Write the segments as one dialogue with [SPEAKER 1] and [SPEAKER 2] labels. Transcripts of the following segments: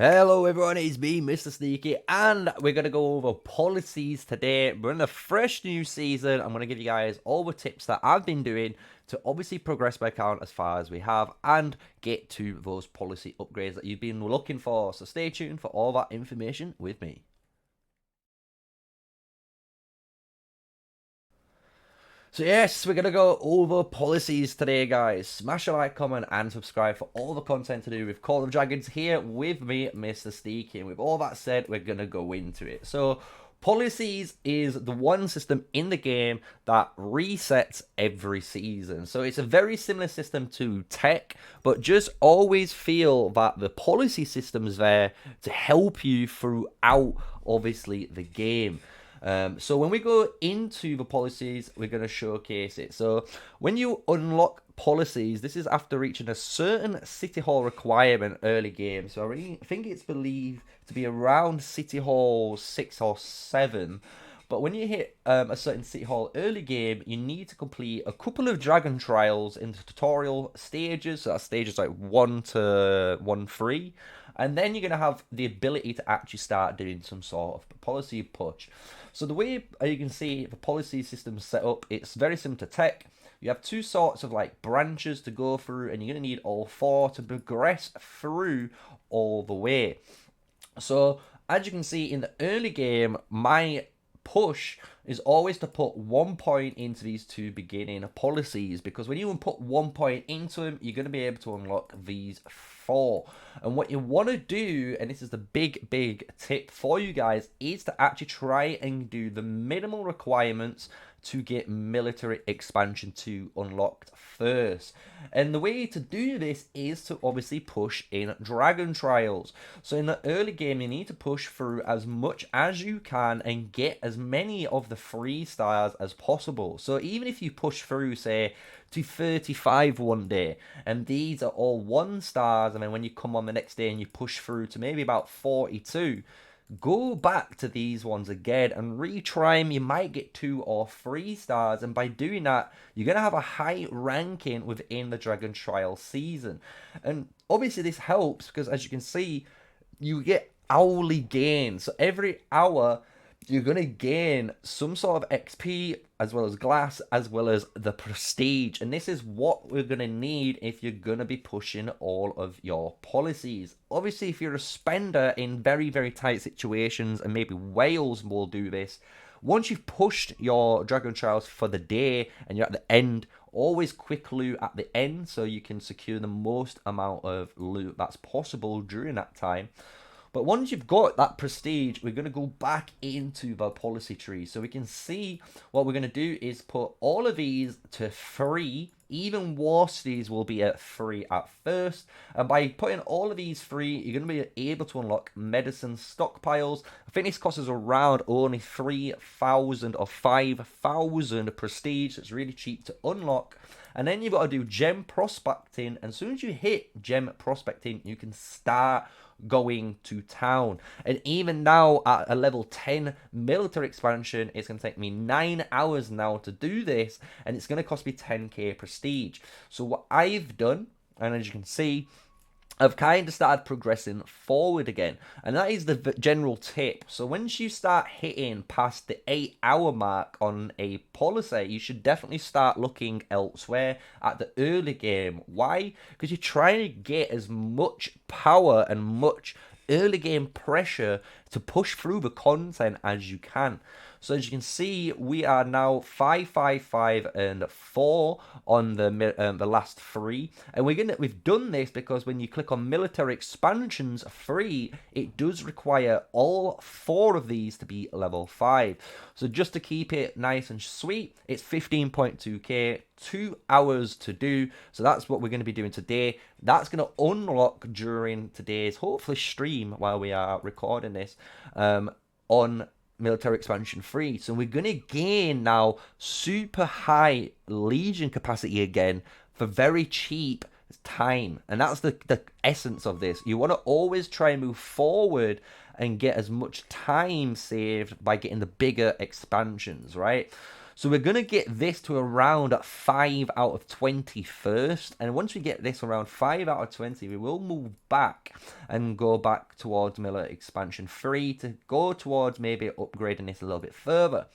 [SPEAKER 1] Hello everyone, it's me, MrSneakyy, and we're going to go over policies today. We're in a fresh new season. I'm going to give you guys all the tips that I've been doing to obviously progress my account as far as we have and get to those policy upgrades that you've been looking for. So stay tuned for all that information with me. So yes, we're going to go over policies today, guys. Smash a like, comment, and subscribe for all the content to do with Call of Dragons here with me, MrSneakyy. And with all that said, we're going to go into it. So policies is the one system in the game that resets every season. So it's a very similar system to tech, but just always feel that the policy system is there to help you throughout, obviously, the game. So when we go into the policies, we're going to showcase it. So when you unlock policies, this is after reaching a certain City Hall requirement early game. So I think it's believed to be around City Hall 6 or 7. But when you hit a certain City Hall early game, you need to complete a couple of Dragontrials in the tutorial stages. So that's stages like 1 to 1-3. And then you're going to have the ability to actually start doing some sort of policy push. So the way you can see the policy system set up, it's very similar to tech. You have two sorts of like branches to go through, and you're going to need all four to progress through all the way. So as you can see in the early game, my push is always to put 1 point into these two beginning policies, because when you put 1 point into them, you're going to be able to unlock these four. And what you want to do, and this is the big tip for you guys, is to actually try and do the minimal requirements to get military expansion 2 unlocked first. And the way to do this is to obviously push in Dragontrials. So in the early game, you need to push through as much as you can and get as many of the 3 stars as possible. So even if you push through, say, to 35 one day, and these are all 1 stars, and then when you come on the next day and you push through to maybe about 42, go back to these ones again and retry them. You might get 2 or 3 stars, and by doing that, you're going to have a high ranking within the Dragon Trial season. And obviously this helps because, as you can see, you get hourly gains. So every hour you're going to gain some sort of XP, as well as glass, as well as the prestige. And this is what we're going to need if you're going to be pushing all of your policies. Obviously, if you're a spender in very tight situations, and maybe Wales will do this, once you've pushed your Dragon Trials for the day and you're at the end, always quick loot at the end so you can secure the most amount of loot that's possible during that time. But once you've got that prestige, we're going to go back into the policy tree. So we can see what we're going to do is put all of these to 3. Even War Cities will be at 3 at first. And by putting all of these 3, you're going to be able to unlock medicine stockpiles. I think this costs us around only 3,000 or 5,000 prestige. So it's really cheap to unlock. And then you've got to do gem prospecting. And as soon as you hit gem prospecting, you can start going to town. And even now at a level 10 military expansion, it's going to take me 9 hours now to do this, and it's going to cost me 10k prestige. So what I've done, and as you can see, I've kind of started progressing forward again, and that is the general tip. So once you start hitting past the 8-hour mark on a policy, you should definitely start looking elsewhere at the early game. Why? Because you're trying to get as much power and much early game pressure to push through the content as you can. So as you can see, we are now 5, 5, 5, and 4 on the last 3, and we've done this because when you click on military expansions 3, it does require all 4 of these to be level 5. So just to keep it nice and sweet, it's 15.2k, 2 hours to do. So that's what we're going to be doing today. That's going to unlock during today's hopefully stream while we are recording this on military expansion 3. So we're going to gain now super high legion capacity again for very cheap time, and that's the essence of this. You want to always try and move forward and get as much time saved by getting the bigger expansions, right? So we're going to get this to around 5 out of 20 first. And once we get this around 5 out of 20, we will move back and go back towards Miller Expansion 3 to go towards maybe upgrading this a little bit further.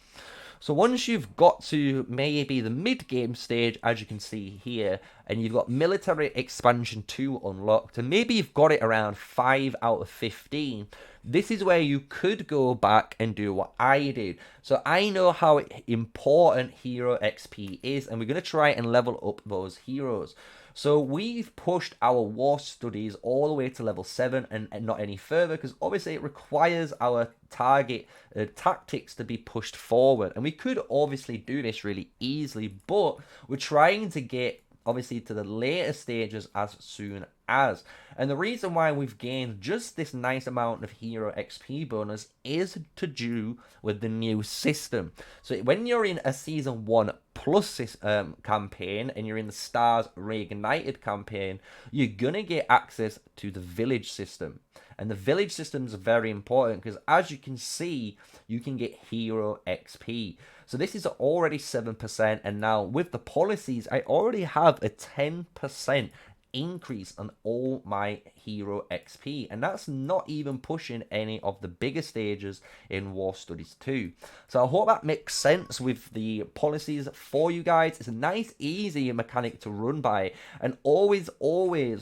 [SPEAKER 1] So once you've got to maybe the mid-game stage, as you can see here, and you've got Military Expansion 2 unlocked, and maybe you've got it around 5 out of 15, this is where you could go back and do what I did. So I know how important hero XP is, and we're going to try and level up those heroes. So we've pushed our war studies all the way to level 7 and not any further, because obviously it requires our target tactics to be pushed forward. And we could obviously do this really easily, but we're trying to get obviously to the later stages as soon as. And the reason why we've gained just this nice amount of hero XP bonus is to do with the new system. So when you're in a season 1 plus campaign and you're in the Stars Reignited campaign, you're gonna get access to the village system. And the village system is very important because, as you can see, you can get hero XP. So this is already 7%, and now with the policies, I already have a 10% increase on all my hero XP, and that's not even pushing any of the bigger stages in War Studies 2. So I hope that makes sense with the policies for you guys. It's a nice, easy mechanic to run by, and always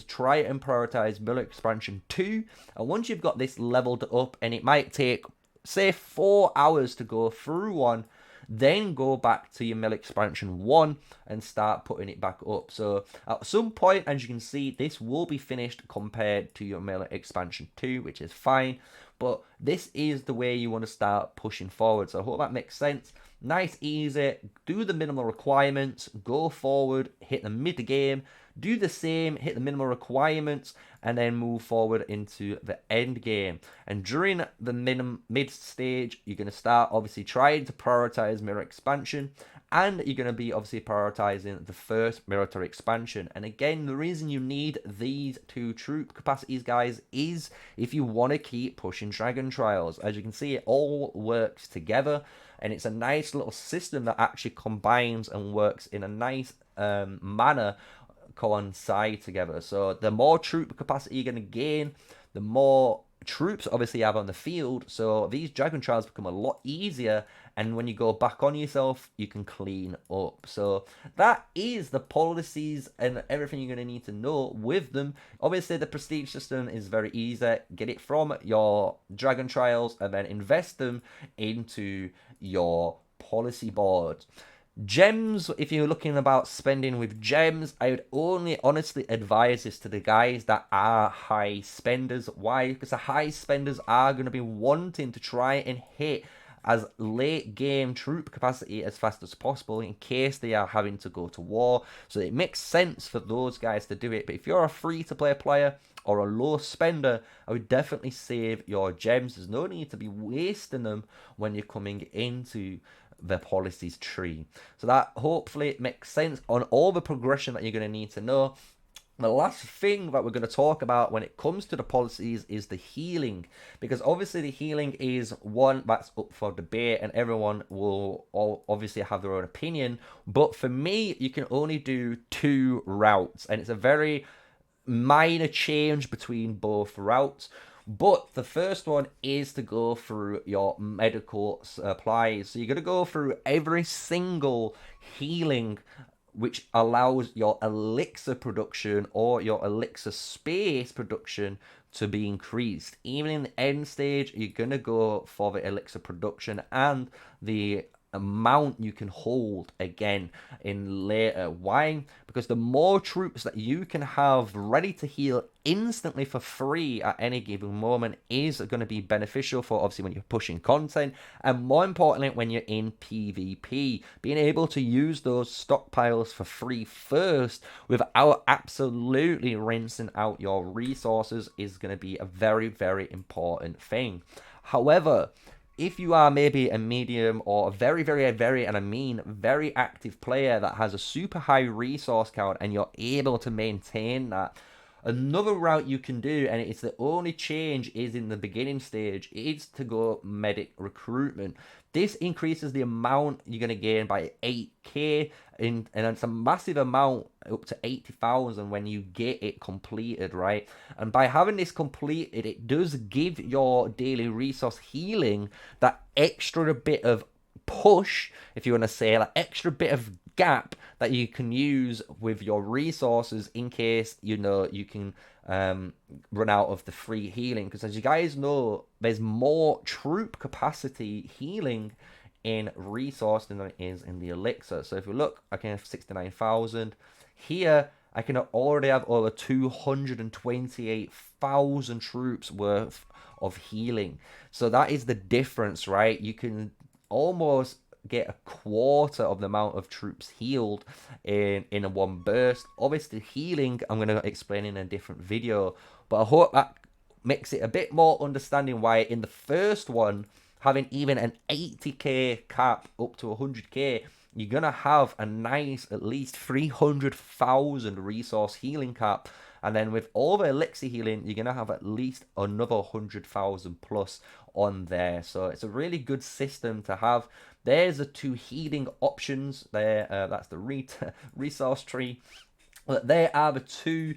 [SPEAKER 1] try and prioritize Miller Expansion 2. And once you've got this leveled up, and it might take, say, 4 hours to go through one, then go back to your Mill Expansion 1 and start putting it back up. So at some point, as you can see, this will be finished compared to your Mill Expansion 2, which is fine. But this is the way you want to start pushing forward. So I hope that makes sense. Nice, easy, do the minimal requirements, go forward, hit the mid game, do the same, hit the minimal requirements, and then move forward into the end game. And during the mid stage, you're going to start obviously trying to prioritize Mirror Expansion, and you're going to be obviously prioritizing the first military expansion. And again, the reason you need these 2 troop capacities, guys, is if you want to keep pushing Dragontrials. As you can see, it all works together, and it's a nice little system that actually combines and works in a nice manner, coincide together. So the more troop capacity you're going to gain, the more troops obviously you have on the field. So these Dragontrials become a lot easier, and when you go back on yourself, you can clean up. So that is the policies and everything you're going to need to know with them. Obviously, the prestige system is very easy. Get it from your Dragontrials and then invest them into your policy board. Gems, if you're looking about spending with gems, I would only honestly advise this to the guys that are high spenders. Why? Because the high spenders are going to be wanting to try and hit as late game troop capacity as fast as possible in case they are having to go to war. So it makes sense for those guys to do it. But if you're a free-to-play player or a low spender, I would definitely save your gems. There's no need to be wasting them when you're coming into the policies tree. So that hopefully makes sense on all the progression that you're going to need to know. The last thing that we're going to talk about when it comes to the policies is the healing, because obviously the healing is one that's up for debate and everyone will obviously have their own opinion. But for me, you can only do 2 routes, and it's a very minor change between both routes. But the first one is to go through your medical supplies. So you're going to go through every single healing which allows your elixir production or your elixir space production to be increased. Even in the end stage, you're going to go for the elixir production and the amount you can hold again in later. Why? Because the more troops that you can have ready to heal instantly for free at any given moment is going to be beneficial for obviously when you're pushing content, and more importantly when you're in PvP. Being able to use those stockpiles for free first without absolutely rinsing out your resources is going to be a very, very important thing. However, if you are maybe a medium or a very, and I mean very active player that has a super high resource count and you're able to maintain that, Another route you can do, and it's the only change is in the beginning stage, is to go medic recruitment. This increases the amount you're going to gain by 8k, and it's a massive amount, up to 80,000 when you get it completed, right? And by having this completed, it does give your daily resource healing that extra bit of push, if you want to say, like extra bit of gap that you can use with your resources in case you can run out of the free healing. Because as you guys know, there's more troop capacity healing in resource than there is in the elixir. So if you look, I can have 69,000 here. I can already have over 228,000 troops worth of healing. So that is the difference, right? You can almost get a quarter of the amount of troops healed in a one burst. Obviously healing I'm going to explain in a different video, but I hope that makes it a bit more understanding why in the first one, having even an 80k cap up to 100k, you're going to have a nice at least 300,000 resource healing cap. And then with all the elixir healing, you're going to have at least another 100,000 plus on there. So it's a really good system to have. There's the two healing options there. That's the resource tree. But there are the two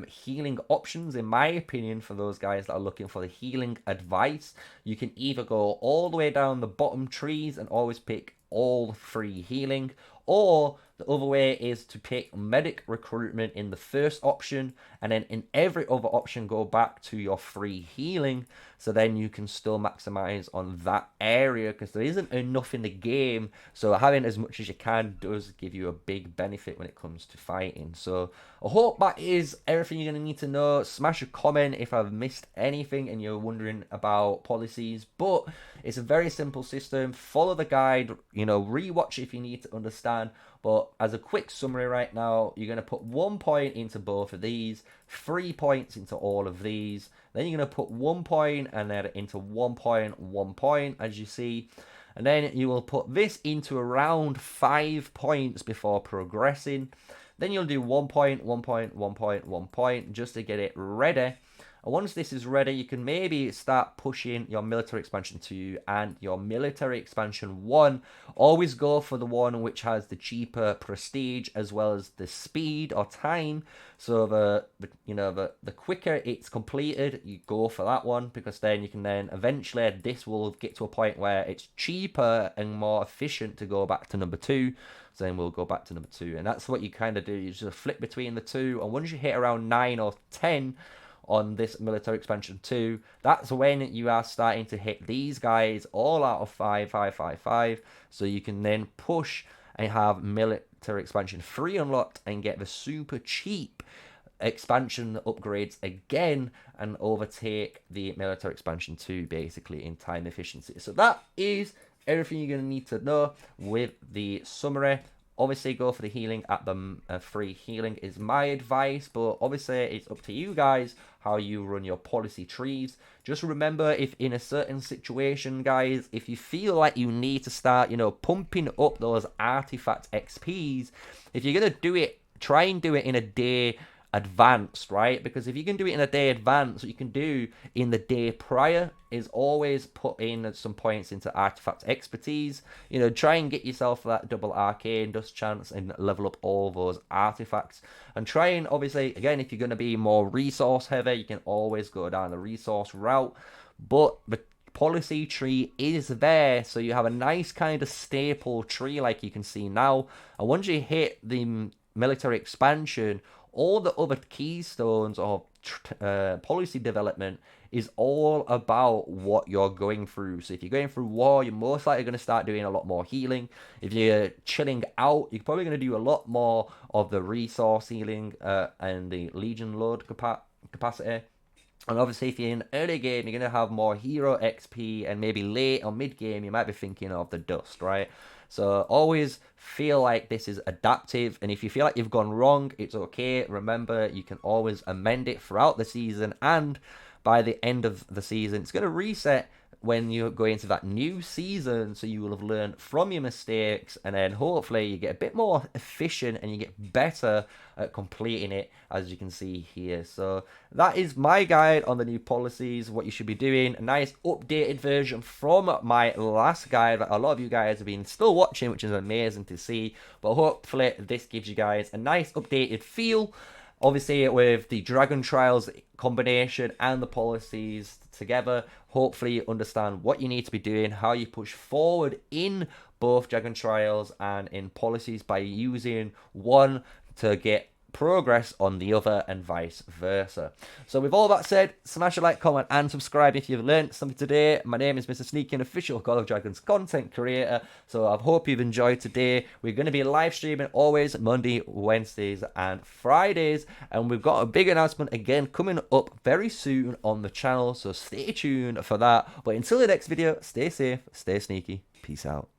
[SPEAKER 1] healing options, in my opinion, for those guys that are looking for the healing advice. You can either go all the way down the bottom trees and always pick all free healing, or the other way is to pick medic recruitment in the first option, and then in every other option go back to your free healing, so then you can still maximize on that area, because there isn't enough in the game. So having as much as you can does give you a big benefit when it comes to fighting. So I hope that is everything you're going to need to know. Smash a comment if I've missed anything and you're wondering about policies, but it's a very simple system. Follow the guide, rewatch if you need to understand. But as a quick summary right now, you're going to put 1 point into both of these, 3 points into all of these. Then you're going to put 1 point and then into 1 point, 1 point, as you see. And then you will put this into around 5 points before progressing. Then you'll do 1 point, 1 point, 1 point, 1 point, just to get it ready. And once this is ready, you can maybe start pushing your military expansion 2 and your military expansion 1. Always go for the one which has the cheaper prestige as well as the speed or time. So the quicker it's completed, you go for that one, because then you can eventually, this will get to a point where it's cheaper and more efficient to go back to number 2. So then we'll go back to number 2, and that's what you kind of do. You just flip between the two, and once you hit around 9 or 10 on this military expansion 2, that's when you are starting to hit these guys all out of 5, 5, 5, 5. So you can then push and have military expansion 3 unlocked and get the super cheap expansion upgrades again and overtake the military expansion 2 basically in time efficiency. So that is everything you're going to need to know with the summary. Obviously, go for the healing at the free healing is my advice, but obviously it's up to you guys how you run your policy trees. Just remember, if in a certain situation, guys, if you feel like you need to start, pumping up those artifact XPs, if you're going to do it, try and do it in a day advanced, right? Because if you can do it in a day advanced, what you can do in the day prior is always put in some points into artifact expertise. Try and get yourself that double arcane dust chance and level up all those artifacts. And try and, obviously, again, if you're going to be more resource heavy, you can always go down the resource route. But the policy tree is there, so you have a nice kind of staple tree like you can see now. And once you hit the military expansion, all the other keystones of policy development is all about what you're going through. So if you're going through war, you're most likely going to start doing a lot more healing. If you're chilling out, you're probably going to do a lot more of the resource healing and the legion load capacity. And obviously, if you're in early game, you're going to have more hero XP, and maybe late or mid game, you might be thinking of the dust, right? So always feel like this is adaptive, and if you feel like you've gone wrong, it's okay. Remember, you can always amend it throughout the season, and by the end of the season. It's going to reset when you go into that new season, so you will have learned from your mistakes, and then hopefully you get a bit more efficient and you get better at completing it, as you can see here. So that is my guide on the new policies, what you should be doing. A nice updated version from my last guide that a lot of you guys have been still watching, which is amazing to see. But hopefully this gives you guys a nice updated feel. Obviously, with the Dragontrials combination and the policies together, hopefully you understand what you need to be doing, how you push forward in both Dragontrials and in policies by using one to get progress on the other and vice versa. So with all that said, smash a like, comment and subscribe if you've learned something today. My name is MrSneakyy, an official Call of Dragons content creator, so I hope you've enjoyed today. We're going to be live streaming always Monday, Wednesdays and Fridays, and we've got a big announcement again coming up very soon on the channel, so stay tuned for that. But until the next video, stay safe, stay sneaky, peace out.